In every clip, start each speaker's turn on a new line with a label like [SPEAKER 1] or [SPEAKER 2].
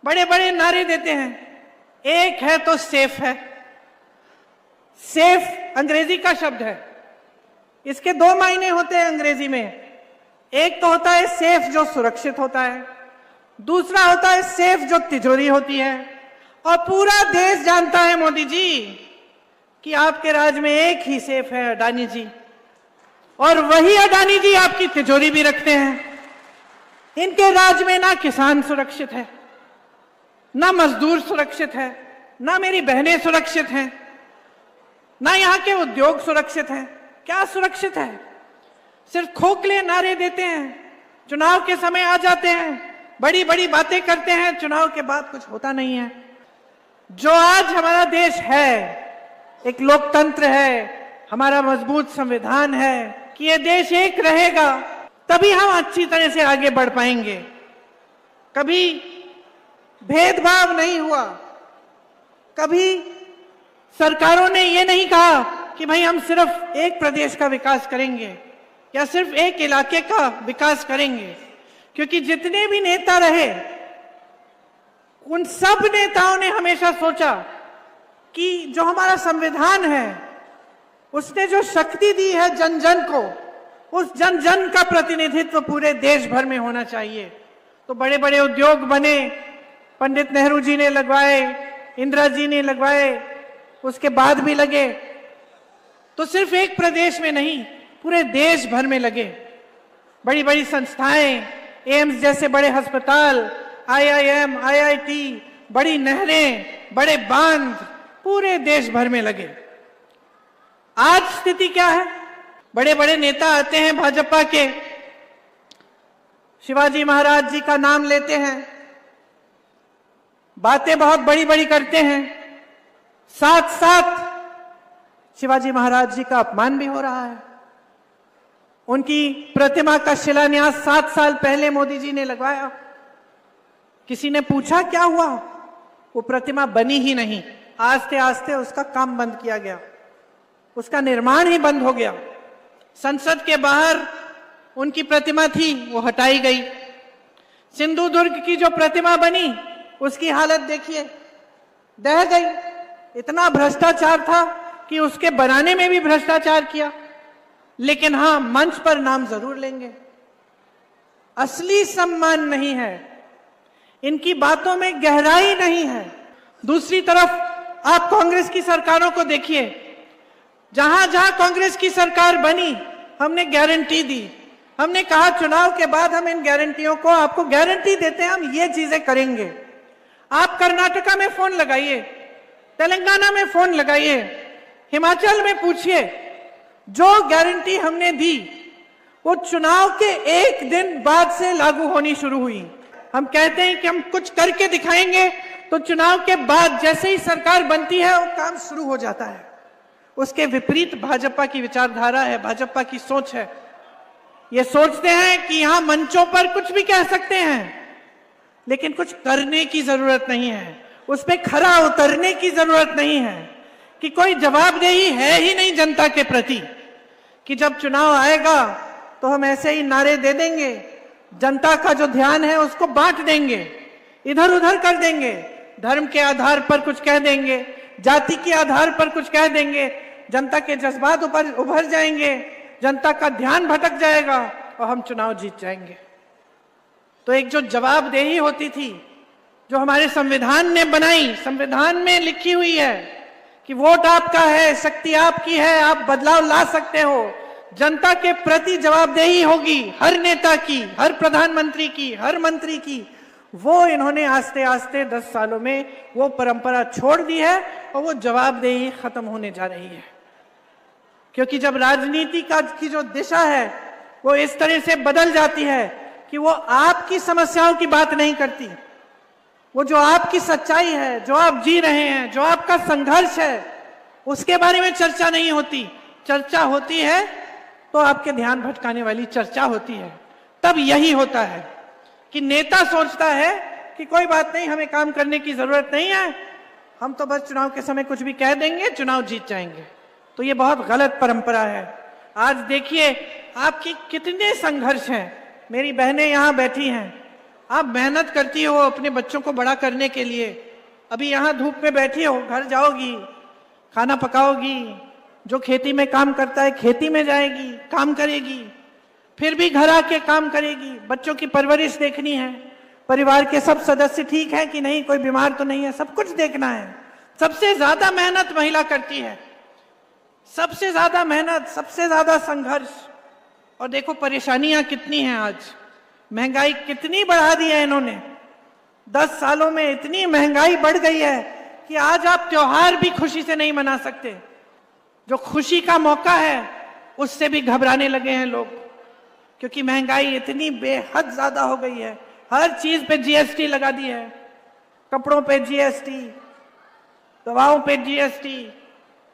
[SPEAKER 1] बड़े बड़े नारे देते हैं। एक है तो सेफ है। सेफ अंग्रेजी का शब्द है, इसके दो मायने होते हैं अंग्रेजी में। एक तो होता है सेफ जो सुरक्षित होता है, दूसरा होता है सेफ जो तिजोरी होती है। और पूरा देश जानता है मोदी जी कि आपके राज में एक ही सेफ है, अडानी जी, और वही अडानी जी आपकी तिजोरी भी रखते हैं। इनके राज में ना किसान सुरक्षित है, ना मजदूर सुरक्षित है, ना मेरी बहनें सुरक्षित हैं, ना यहाँ के उद्योग सुरक्षित हैं। क्या सुरक्षित है? सिर्फ खोखले नारे देते हैं, चुनाव के समय आ जाते हैं, बड़ी बड़ी बातें करते हैं, चुनाव के बाद कुछ होता नहीं है। जो आज हमारा देश है, एक लोकतंत्र है, हमारा मजबूत संविधान है कि ये देश एक रहेगा, तभी हम अच्छी तरह से आगे बढ़ पाएंगे। कभी भेदभाव नहीं हुआ, कभी सरकारों ने ये नहीं कहा कि भाई हम सिर्फ एक प्रदेश का विकास करेंगे या सिर्फ एक इलाके का विकास करेंगे, क्योंकि जितने भी नेता रहे उन सब नेताओं ने हमेशा सोचा कि जो हमारा संविधान है उसने जो शक्ति दी है जन जन को, उस जन जन का प्रतिनिधित्व पूरे देश भर में होना चाहिए। तो बड़े बड़े उद्योग बने, पंडित नेहरू जी ने लगवाए, इंदिरा जी ने लगवाए, उसके बाद भी लगे, तो सिर्फ एक प्रदेश में नहीं पूरे देश भर में लगे। बड़ी बड़ी संस्थाएं, एम्स जैसे बड़े अस्पताल, IIM, IIT, बड़ी नहरें, बड़े बांध पूरे देश भर में लगे। आज स्थिति क्या है? बड़े बड़े नेता आते हैं भाजपा के, शिवाजी महाराज जी का नाम लेते हैं, बातें बहुत बड़ी बड़ी करते हैं, साथ साथ शिवाजी महाराज जी का अपमान भी हो रहा है। उनकी प्रतिमा का शिलान्यास 7 साल पहले मोदी जी ने लगवाया। किसी ने पूछा क्या हुआ? वो प्रतिमा बनी ही नहीं, आस्ते आस्ते उसका काम बंद किया गया, उसका निर्माण ही बंद हो गया। संसद के बाहर उनकी प्रतिमा थी, वो हटाई गई। सिंधु दुर्ग की जो प्रतिमा बनी उसकी हालत देखिए, ढह गई। इतना भ्रष्टाचार था कि उसके बनाने में भी भ्रष्टाचार किया, लेकिन हां, मंच पर नाम जरूर लेंगे। असली सम्मान नहीं है, इनकी बातों में गहराई नहीं है। दूसरी तरफ आप कांग्रेस की सरकारों को देखिए, जहां जहां कांग्रेस की सरकार बनी हमने गारंटी दी, हमने कहा चुनाव के बाद हम इन गारंटियों को आपको गारंटी देते हैं, हम ये चीजें करेंगे। आप कर्नाटका में फोन लगाइए, तेलंगाना में फोन लगाइए, हिमाचल में पूछिए, जो गारंटी हमने दी वो चुनाव के एक दिन बाद से लागू होनी शुरू हुई। हम कहते हैं कि हम कुछ करके दिखाएंगे, तो चुनाव के बाद जैसे ही सरकार बनती है वो काम शुरू हो जाता है। उसके विपरीत भाजपा की विचारधारा है, भाजपा की सोच है। ये सोचते हैं कि यहां मंचों पर कुछ भी कह सकते हैं, लेकिन कुछ करने की जरूरत नहीं है, उस पर खरा उतरने की जरूरत नहीं है, कि कोई जवाबदेही है ही नहीं जनता के प्रति, कि जब चुनाव आएगा तो हम ऐसे ही नारे दे देंगे, जनता का जो ध्यान है उसको बांट देंगे, इधर उधर कर देंगे, धर्म के आधार पर कुछ कह देंगे, जाति के आधार पर कुछ कह देंगे, जनता के जज्बात उभर जाएंगे, जनता का ध्यान भटक जाएगा और हम चुनाव जीत जाएंगे। तो एक जो जवाबदेही होती थी, जो हमारे संविधान ने बनाई, संविधान में लिखी हुई है कि वोट आपका है, शक्ति आपकी है, आप बदलाव ला सकते हो, जनता के प्रति जवाबदेही होगी हर नेता की, हर प्रधानमंत्री की, हर मंत्री की, वो इन्होंने आस्ते आस्ते 10 सालों में वो परंपरा छोड़ दी है और वो जवाबदेही खत्म होने जा रही है। क्योंकि जब राजनीति की जो दिशा है वो इस तरह से बदल जाती है कि वो आपकी समस्याओं की बात नहीं करती, वो जो आपकी सच्चाई है, जो आप जी रहे हैं, जो आपका संघर्ष है, उसके बारे में चर्चा नहीं होती। चर्चा होती है तो आपके ध्यान भटकाने वाली चर्चा होती है। तब यही होता है कि नेता सोचता है कि कोई बात नहीं, हमें काम करने की जरूरत नहीं है, हम तो बस चुनाव के समय कुछ भी कह देंगे, चुनाव जीत जाएंगे। तो ये बहुत गलत परंपरा है। आज देखिए आपकी कितने संघर्ष हैं, मेरी बहनें यहाँ बैठी हैं, आप मेहनत करती हो अपने बच्चों को बड़ा करने के लिए, अभी यहां धूप में बैठी हो, घर जाओगी, खाना पकाओगी, जो खेती में काम करता है खेती में जाएगी, काम करेगी, फिर भी घर आके काम करेगी, बच्चों की परवरिश देखनी है, परिवार के सब सदस्य ठीक है कि नहीं, कोई बीमार तो नहीं है, सब कुछ देखना है। सबसे ज्यादा मेहनत महिला करती है, सबसे ज्यादा मेहनत, सबसे ज्यादा संघर्ष। और देखो परेशानियां कितनी हैं आज, महंगाई कितनी बढ़ा दी है इन्होंने। 10 सालों में इतनी महंगाई बढ़ गई है कि आज आप त्योहार भी खुशी से नहीं मना सकते। जो खुशी का मौका है उससे भी घबराने लगे हैं लोग, क्योंकि महंगाई इतनी बेहद ज्यादा हो गई है। हर चीज पे जीएसटी लगा दी है, कपड़ों पे जीएसटी, दवाओं पे जीएसटी।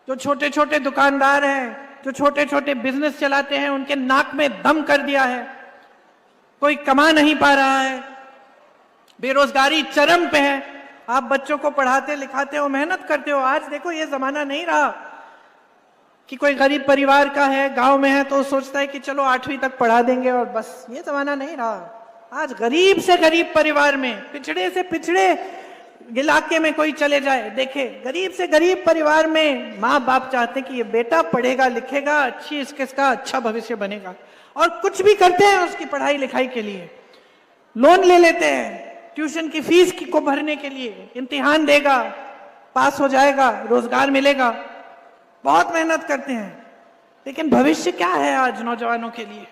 [SPEAKER 1] जो छोटे छोटे दुकानदार हैं, जो छोटे छोटे बिजनेस चलाते हैं, उनके नाक में दम कर दिया है, कोई कमा नहीं पा रहा है, बेरोजगारी चरम पे है। आप बच्चों को पढ़ाते लिखाते हो, मेहनत करते हो। आज देखो ये जमाना नहीं रहा कि कोई गरीब परिवार का है, गांव में है, तो सोचता है कि चलो 8वीं तक पढ़ा देंगे और बस। ये जमाना नहीं रहा। आज गरीब से गरीब परिवार में, पिछड़े से पिछड़े इलाके में कोई चले जाए, देखे गरीब से गरीब परिवार में माँ बाप चाहते हैं कि ये बेटा पढ़ेगा लिखेगा, अच्छी इसका अच्छा भविष्य बनेगा, और कुछ भी करते हैं उसकी पढ़ाई लिखाई के लिए। लोन ले लेते हैं ट्यूशन की फीस को भरने के लिए, इम्तिहान देगा, पास हो जाएगा, रोजगार मिलेगा, बहुत मेहनत करते हैं। लेकिन भविष्य क्या है आज नौजवानों के लिए?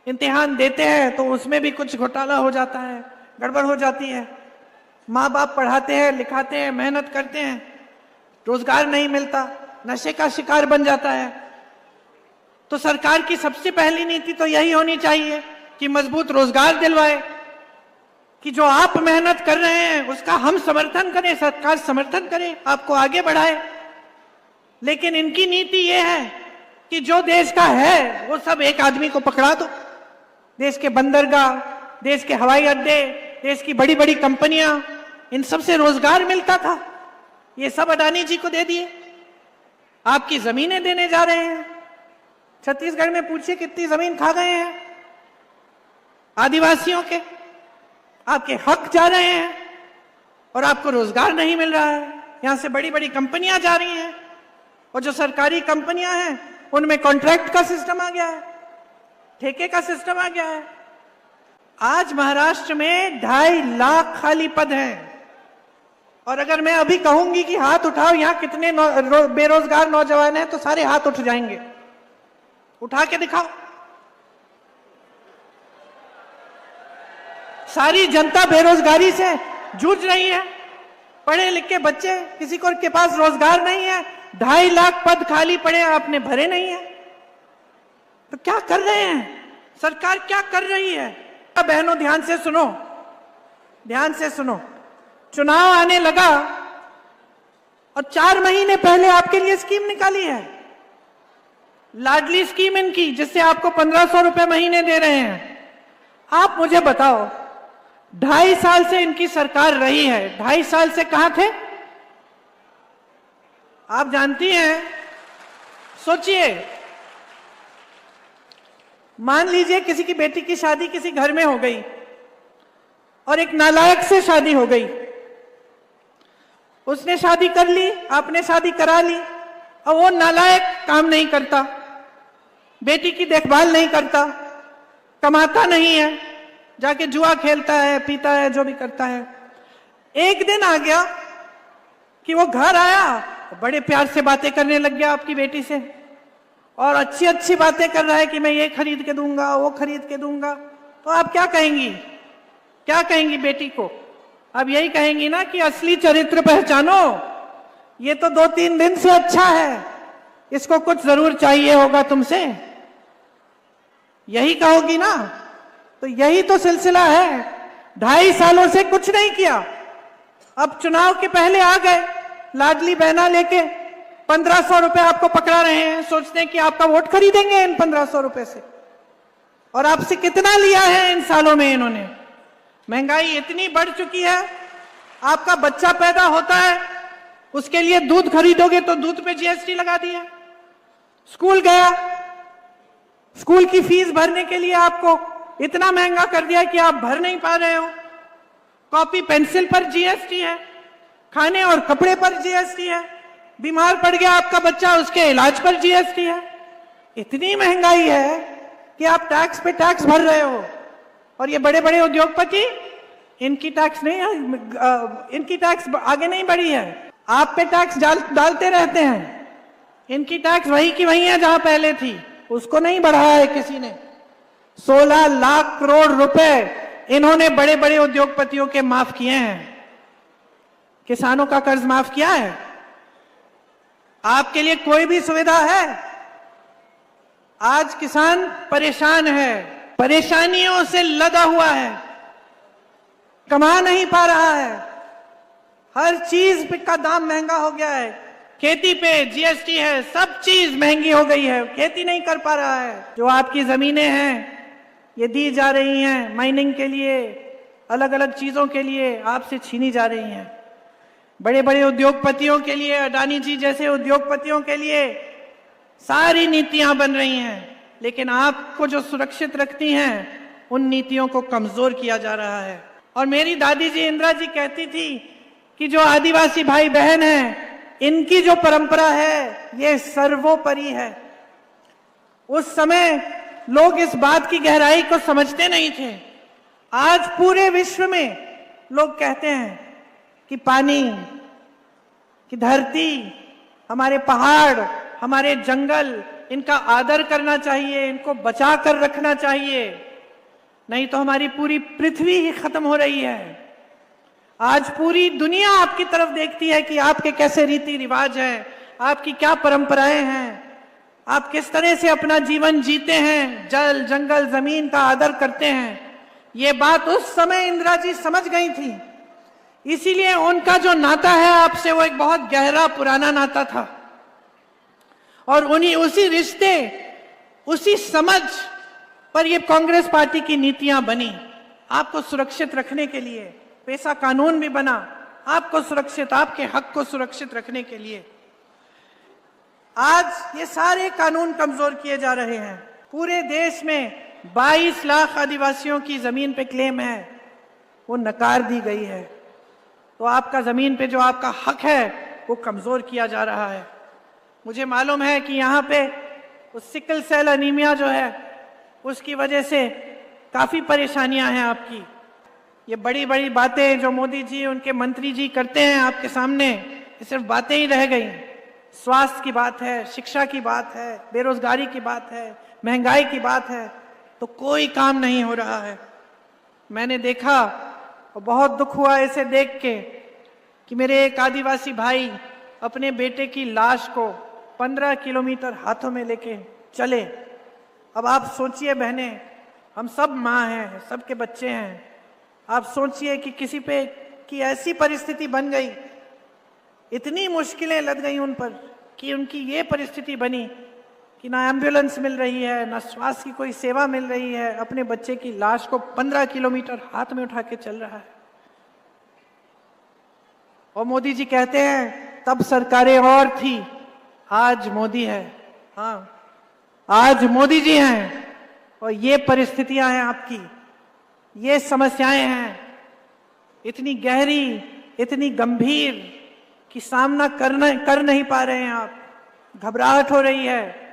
[SPEAKER 1] इम्तिहान देते हैं तो उसमें भी कुछ घोटाला हो जाता है, गड़बड़ हो जाती है। माँ बाप पढ़ाते हैं लिखाते हैं, मेहनत करते हैं, रोजगार नहीं मिलता, नशे का शिकार बन जाता है। तो सरकार की सबसे पहली नीति तो यही होनी चाहिए कि मजबूत रोजगार दिलवाए, कि जो आप मेहनत कर रहे हैं उसका हम समर्थन करें, सरकार समर्थन करे, आपको आगे बढ़ाए। लेकिन इनकी नीति ये है कि जो देश का है वो सब एक आदमी को पकड़ा दो। देश के बंदरगाह, देश के हवाई अड्डे, देश की बड़ी बड़ी कंपनियां, इन सब से रोजगार मिलता था, ये सब अडानी जी को दे दिए। आपकी जमीनें देने जा रहे हैं। छत्तीसगढ़ में पूछिए कितनी जमीन खा गए हैं आदिवासियों के, आपके हक जा रहे हैं और आपको रोजगार नहीं मिल रहा है। यहां से बड़ी बड़ी कंपनियां जा रही हैं, और जो सरकारी कंपनियां हैं उनमें कॉन्ट्रैक्ट का सिस्टम आ गया है, ठेके का सिस्टम आ गया है। आज महाराष्ट्र में 2.5 लाख खाली पद हैं, और अगर मैं अभी कहूंगी कि हाथ उठाओ यहां कितने बेरोजगार नौजवान हैं, तो सारे हाथ उठ जाएंगे। उठा के दिखाओ। सारी जनता बेरोजगारी से जूझ रही है, पढ़े लिखे बच्चे, किसी को के पास रोजगार नहीं है, 2.5 लाख पद खाली पड़े, आपने भरे नहीं है। तो क्या कर रहे हैं? सरकार क्या कर रही है? बहनों ध्यान से सुनो, ध्यान से सुनो। चुनाव आने लगा और 4 महीने पहले आपके लिए स्कीम निकाली है, लाडली स्कीम इनकी, जिससे आपको 1500 रुपए महीने दे रहे हैं। आप मुझे बताओ, 2.5 साल से इनकी सरकार रही है, 2.5 साल से कहां थे आप जानती हैं? सोचिए, मान लीजिए किसी की बेटी की शादी किसी घर में हो गई और एक नालायक से शादी हो गई। उसने शादी कर ली, आपने शादी करा ली, और वो नालायक काम नहीं करता, बेटी की देखभाल नहीं करता, कमाता नहीं है, जाके जुआ खेलता है, पीता है, जो भी करता है। एक दिन आ गया कि वो घर आया, बड़े प्यार से बातें करने लग गया आपकी बेटी से, और अच्छी अच्छी बातें कर रहा है कि मैं ये खरीद के दूंगा, वो खरीद के दूंगा। तो आप क्या कहेंगी? क्या कहेंगी बेटी को? अब यही कहेंगी ना कि असली चरित्र पहचानो, ये तो 2-3 दिन से अच्छा है, इसको कुछ जरूर चाहिए होगा तुमसे, यही कहोगी ना। तो यही तो सिलसिला है। 2.5 सालों से कुछ नहीं किया, अब चुनाव के पहले आ गए, लाडली बहना लेके 1500 रुपए आपको पकड़ा रहे हैं, सोचते हैं कि आपका वोट खरीदेंगे इन 1500 रुपए से। और आपसे कितना लिया है इन सालों में इन्होंने? महंगाई इतनी बढ़ चुकी है, आपका बच्चा पैदा होता है, उसके लिए दूध खरीदोगे तो दूध पे जीएसटी लगा दिया। स्कूल गया, स्कूल की फीस भरने के लिए आपको इतना महंगा कर दिया कि आप भर नहीं पा रहे हो, कॉपी पेंसिल पर जीएसटी है, खाने और कपड़े पर जीएसटी है, बीमार पड़ गया आपका बच्चा उसके इलाज पर जीएसटी है। इतनी महंगाई है कि आप टैक्स पे टैक्स भर रहे हो। और ये बड़े बड़े उद्योगपति, इनकी टैक्स नहीं, इनकी टैक्स आगे नहीं बढ़ी है, आप पे टैक्स डालते रहते हैं। इनकी टैक्स वही की वही है जहां पहले थी, उसको नहीं बढ़ाया है किसी ने। 16 लाख करोड़ रुपए इन्होंने बड़े बड़े उद्योगपतियों के माफ किए हैं। किसानों का कर्ज माफ किया है? आपके लिए कोई भी सुविधा है? आज किसान परेशान है, परेशानियों से लदा हुआ है, कमा नहीं पा रहा है, हर चीज का दाम महंगा हो गया है, खेती पे जीएसटी है, सब चीज महंगी हो गई है, खेती नहीं कर पा रहा है। जो आपकी जमीनें हैं ये दी जा रही हैं माइनिंग के लिए, अलग अलग चीजों के लिए आपसे छीनी जा रही हैं। बड़े बड़े उद्योगपतियों के लिए, अडानी जी जैसे उद्योगपतियों के लिए सारी नीतियां बन रही हैं, लेकिन आपको जो सुरक्षित रखती हैं उन नीतियों को कमजोर किया जा रहा है। और मेरी दादी जी इंदिरा जी कहती थी कि जो आदिवासी भाई बहन हैं इनकी जो परंपरा है ये सर्वोपरि है। उस समय लोग इस बात की गहराई को समझते नहीं थे। आज पूरे विश्व में लोग कहते हैं कि पानी, कि धरती, हमारे पहाड़, हमारे जंगल, इनका आदर करना चाहिए, इनको बचा कर रखना चाहिए, नहीं तो हमारी पूरी पृथ्वी ही खत्म हो रही है। आज पूरी दुनिया आपकी तरफ देखती है कि आपके कैसे रीति रिवाज हैं, आपकी क्या परंपराएं हैं, आप किस तरह से अपना जीवन जीते हैं, जल, जंगल, जमीन का आदर करते हैं। ये बात उस समय इंदिरा जी समझ गई थी, इसीलिए उनका जो नाता है आपसे वो एक बहुत गहरा पुराना नाता था। और उसी रिश्ते, उसी समझ पर ये कांग्रेस पार्टी की नीतियां बनी, आपको सुरक्षित रखने के लिए। पैसा कानून भी बना आपको सुरक्षित, आपके हक को सुरक्षित रखने के लिए। आज ये सारे कानून कमजोर किए जा रहे हैं। पूरे देश में 22 लाख आदिवासियों की जमीन पे क्लेम है, वो नकार दी गई है। तो आपका जमीन पे जो आपका हक है वो कमजोर किया जा रहा है। मुझे मालूम है कि यहाँ पे उस सिकल सेल एनीमिया जो है उसकी वजह से काफी परेशानियां हैं आपकी। ये बड़ी बड़ी बातें जो मोदी जी, उनके मंत्री जी करते हैं आपके सामने, ये सिर्फ बातें ही रह गई। स्वास्थ्य की बात है, शिक्षा की बात है, बेरोजगारी की बात है, महंगाई की बात है, तो कोई काम नहीं हो रहा है। मैंने देखा और बहुत दुख हुआ इसे देख के कि मेरे एक आदिवासी भाई अपने बेटे की लाश को 15 किलोमीटर हाथों में लेके चले। अब आप सोचिए बहनें, हम सब माँ हैं, सबके बच्चे हैं, आप सोचिए कि किसी पे की ऐसी परिस्थिति बन गई, इतनी मुश्किलें लग गई उन पर कि उनकी ये परिस्थिति बनी कि ना एम्बुलेंस मिल रही है, ना स्वास्थ्य की कोई सेवा मिल रही है, अपने बच्चे की लाश को 15 किलोमीटर हाथ में उठा के चल रहा है। और मोदी जी कहते हैं तब सरकारें और थी, आज मोदी है। हाँ, आज मोदी जी हैं और ये परिस्थितियां हैं आपकी, ये समस्याएं हैं इतनी गहरी, इतनी गंभीर कि सामना कर नहीं पा रहे हैं आप। घबराहट हो रही है,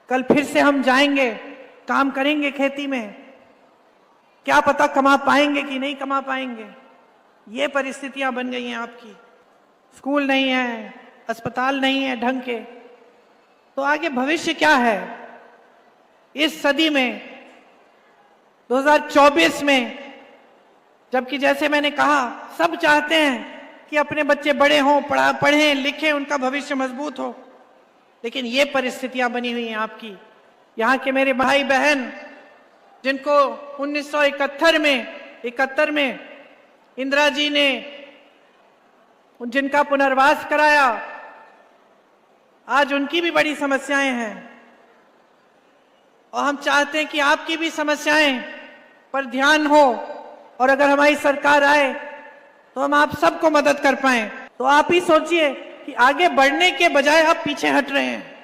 [SPEAKER 1] कल फिर से हम जाएंगे, काम करेंगे खेती में, क्या पता कमा पाएंगे कि नहीं कमा पाएंगे। ये परिस्थितियां बन गई हैं आपकी। स्कूल नहीं है, अस्पताल नहीं है ढंग के, तो आगे भविष्य क्या है इस सदी में 2024 में? जबकि जैसे मैंने कहा सब चाहते हैं कि अपने बच्चे बड़े हों, पढ़ें लिखें, उनका भविष्य मजबूत हो, लेकिन ये परिस्थितियां बनी हुई हैं आपकी। यहाँ के मेरे भाई बहन जिनको 1971 में इंदिरा जी ने जिनका पुनर्वास कराया, आज उनकी भी बड़ी समस्याएं हैं और हम चाहते हैं कि आपकी भी समस्याएं पर ध्यान हो, और अगर हमारी सरकार आए तो हम आप सबको मदद कर पाएं। तो आप ही सोचिए कि आगे बढ़ने के बजाय आप पीछे हट रहे हैं।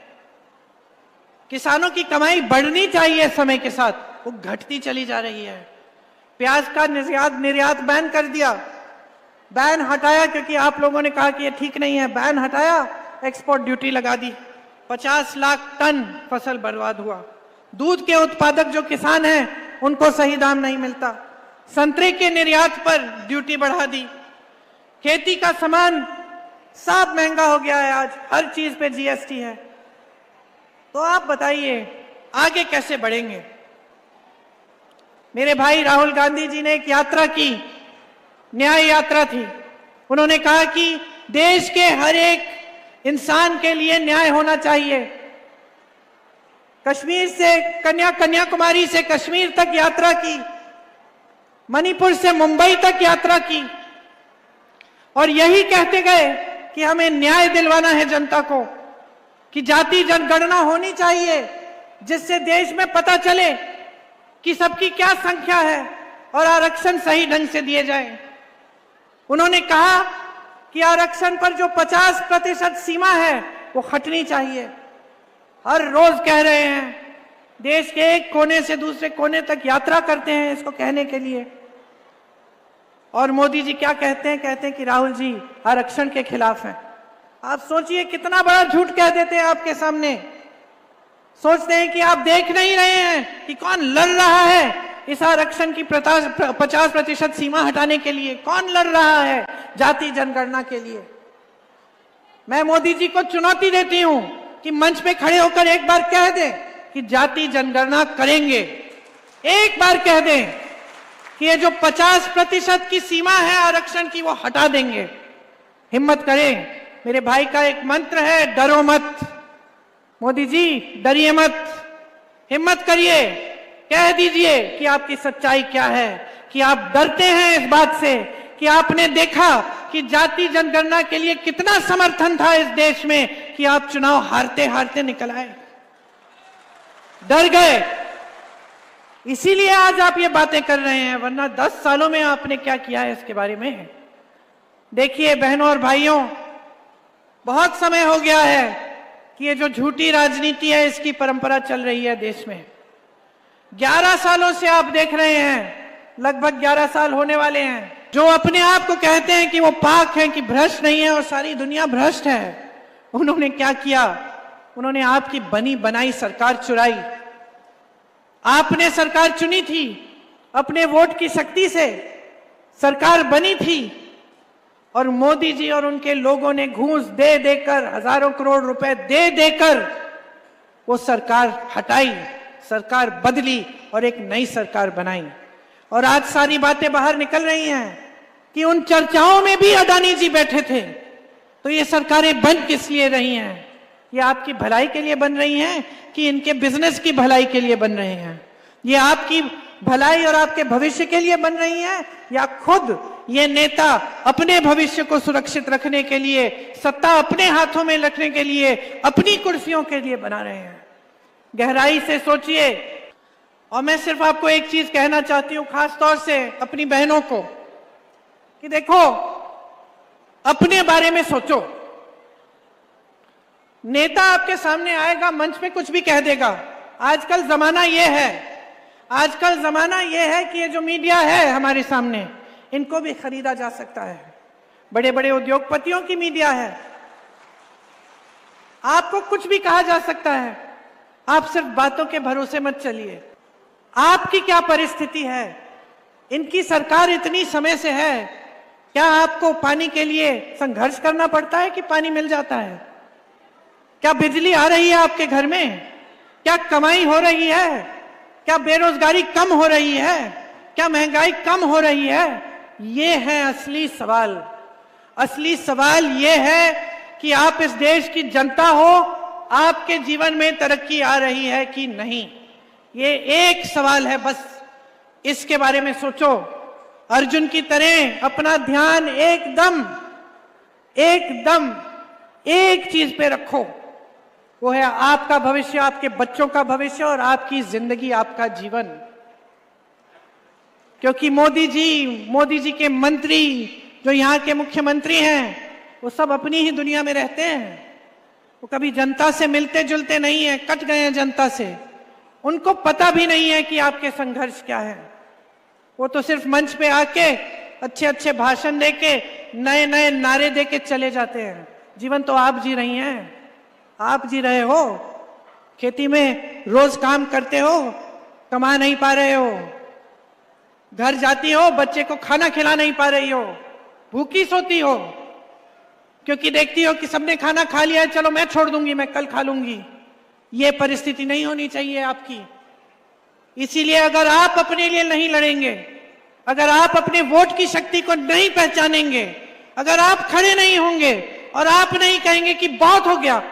[SPEAKER 1] किसानों की कमाई बढ़नी चाहिए समय के साथ, वो घटती चली जा रही है। प्याज का निर्यात बैन कर दिया, बैन हटाया क्योंकि आप लोगों ने कहा कि ये ठीक नहीं है, बैन हटाया, एक्सपोर्ट ड्यूटी लगा दी, 50 लाख टन फसल बर्बाद हुआ। दूध के उत्पादक जो किसान हैं उनको सही दाम नहीं मिलता, संतरे के निर्यात पर ड्यूटी बढ़ा दी, खेती का सामान सब महंगा हो गया है, आज हर चीज पे जीएसटी है। तो आप बताइए आगे कैसे बढ़ेंगे। मेरे भाई राहुल गांधी जी ने एक यात्रा की, न्याय यात्रा थी। उन्होंने कहा कि देश के हर एक इंसान के लिए न्याय होना चाहिए। कश्मीर से कन्याकुमारी से कश्मीर तक यात्रा की, मणिपुर से मुंबई तक यात्रा की, और यही कहते गए कि हमें न्याय दिलवाना है जनता को, कि जाति जनगणना होनी चाहिए जिससे देश में पता चले कि सबकी क्या संख्या है और आरक्षण सही ढंग से दिए जाए। उन्होंने कहा कि आरक्षण पर जो 50% सीमा है वो हटनी चाहिए। हर रोज कह रहे हैं, देश के एक कोने से दूसरे कोने तक यात्रा करते हैं इसको कहने के लिए। और मोदी जी क्या कहते हैं? कहते हैं कि राहुल जी आरक्षण के खिलाफ हैं। आप सोचिए कितना बड़ा झूठ कह देते हैं आपके सामने। सोचते हैं कि आप देख नहीं रहे हैं कि कौन लड़ रहा है इस आरक्षण की 50% सीमा हटाने के लिए, कौन लड़ रहा है जाति जनगणना के लिए। मैं मोदी जी को चुनौती देती हूं कि मंच पे खड़े होकर एक बार कह दें कि जाति जनगणना करेंगे, एक बार कह दें कि ये जो 50% की सीमा है आरक्षण की वो हटा देंगे। हिम्मत करें। मेरे भाई का एक मंत्र है, डरो मत। मोदी जी डरिए मत, हिम्मत करिए, कह दीजिए कि आपकी सच्चाई क्या है, कि आप डरते हैं इस बात से कि आपने देखा कि जाति जनगणना के लिए कितना समर्थन था इस देश में कि आप चुनाव हारते हारते निकल आए, डर गए, इसीलिए आज आप ये बातें कर रहे हैं। वरना 10 सालों में आपने क्या किया है इसके बारे में देखिए। बहनों और भाइयों, बहुत समय हो गया है कि ये जो झूठी राजनीति है इसकी परंपरा चल रही है देश में। 11 सालों से आप देख रहे हैं, लगभग 11 साल होने वाले हैं, जो अपने आप को कहते हैं कि वो पाक हैं, कि भ्रष्ट नहीं है और सारी दुनिया भ्रष्ट है। उन्होंने क्या किया? उन्होंने आपकी बनी बनाई सरकार चुराई। आपने सरकार चुनी थी, अपने वोट की शक्ति से सरकार बनी थी, और मोदी जी और उनके लोगों ने घूस दे देकर, हजारों करोड़ रुपए दे देकर वो सरकार हटाई, सरकार बदली और एक नई सरकार बनाई। और आज सारी बातें बाहर निकल रही हैं कि उन चर्चाओं में भी अडानी जी बैठे थे। तो ये सरकारें बन किस लिए रही हैं? ये आपकी भलाई के लिए बन रही हैं कि इनके बिजनेस की भलाई के लिए बन रही हैं? ये आपकी भलाई और आपके भविष्य के लिए बन रही हैं, या खुद ये नेता अपने भविष्य को सुरक्षित रखने के लिए, सत्ता अपने हाथों में रखने के लिए, अपनी कुर्सियों के लिए बना रहे हैं? गहराई से सोचिए। और मैं सिर्फ आपको एक चीज कहना चाहती हूं, खास तौर से अपनी बहनों को, कि देखो अपने बारे में सोचो। नेता आपके सामने आएगा, मंच पे कुछ भी कह देगा। आजकल जमाना ये है, आजकल जमाना ये है कि ये जो मीडिया है हमारे सामने, इनको भी खरीदा जा सकता है। बड़े बड़े उद्योगपतियों की मीडिया है, आपको कुछ भी कहा जा सकता है। आप सिर्फ बातों के भरोसे मत चलिए। आपकी क्या परिस्थिति है? इनकी सरकार इतनी समय से है, क्या आपको पानी के लिए संघर्ष करना पड़ता है कि पानी मिल जाता है? क्या बिजली आ रही है आपके घर में? क्या कमाई हो रही है? क्या बेरोजगारी कम हो रही है? क्या महंगाई कम हो रही है? ये है असली सवाल। असली सवाल ये है कि आप इस देश की जनता हो, आपके जीवन में तरक्की आ रही है कि नहीं। ये एक सवाल है बस, इसके बारे में सोचो। अर्जुन की तरह अपना ध्यान एकदम एक चीज पे रखो, वो है आपका भविष्य, आपके बच्चों का भविष्य और आपकी जिंदगी, आपका जीवन। क्योंकि मोदी जी के मंत्री, जो यहाँ के मुख्यमंत्री हैं, वो सब अपनी ही दुनिया में रहते हैं। वो कभी जनता से मिलते जुलते नहीं है, कट गए हैं जनता से। उनको पता भी नहीं है कि आपके संघर्ष क्या है। वो तो सिर्फ मंच पे आके अच्छे अच्छे भाषण देके नए नए नारे देके चले जाते हैं। जीवन तो आप जी रही हैं, आप जी रहे हो। खेती में रोज काम करते हो, कमा नहीं पा रहे हो, घर जाती हो, बच्चे को खाना खिला नहीं पा रही हो, भूखी सोती हो क्योंकि देखती हो कि सबने खाना खा लिया है, चलो मैं छोड़ दूंगी, मैं कल खा लूंगी। ये परिस्थिति नहीं होनी चाहिए आपकी। इसीलिए अगर आप अपने लिए नहीं लड़ेंगे, अगर आप अपने वोट की शक्ति को नहीं पहचानेंगे, अगर आप खड़े नहीं होंगे और आप नहीं कहेंगे कि बहुत हो गया,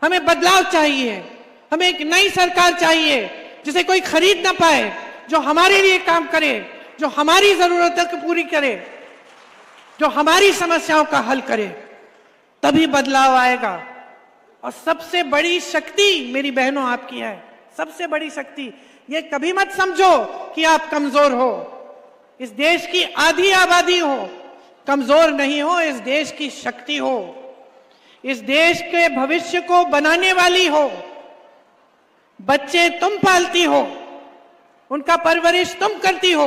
[SPEAKER 1] हमें बदलाव चाहिए, हमें एक नई सरकार चाहिए जिसे कोई खरीद ना पाए, जो हमारे लिए काम करे, जो हमारी जरूरतों को पूरी करे, जो हमारी समस्याओं का हल करे, तभी बदलाव आएगा। और सबसे बड़ी शक्ति मेरी बहनों आपकी है, सबसे बड़ी शक्ति। ये कभी मत समझो कि आप कमजोर हो, इस देश की आधी आबादी हो, कमजोर नहीं हो, इस देश की शक्ति हो, इस देश के भविष्य को बनाने वाली हो। बच्चे तुम पालती हो, उनका परवरिश तुम करती हो,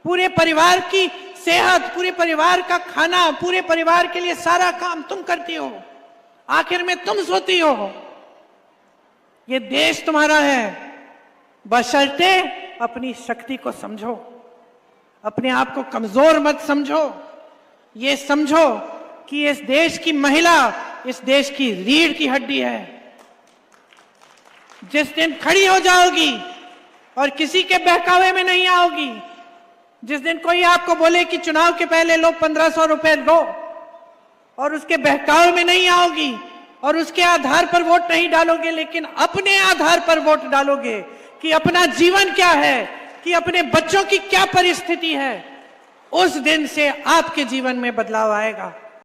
[SPEAKER 1] पूरे परिवार की सेहत, पूरे परिवार का खाना, पूरे परिवार के लिए सारा काम तुम करती हो, आखिर में तुम सोती हो। ये देश तुम्हारा है, बशर्ते अपनी शक्ति को समझो, अपने आप को कमजोर मत समझो। ये समझो कि इस देश की महिला इस देश की रीढ़ की हड्डी है। जिस दिन खड़ी हो जाओगी और किसी के बहकावे में नहीं आओगी, जिस दिन कोई आपको बोले कि चुनाव के पहले लो 1500 रुपए लो, और उसके बहकावे में नहीं आओगी और उसके आधार पर वोट नहीं डालोगे, लेकिन अपने आधार पर वोट डालोगे कि अपना जीवन क्या है, कि अपने बच्चों की क्या परिस्थिति है, उस दिन से आपके जीवन में बदलाव आएगा।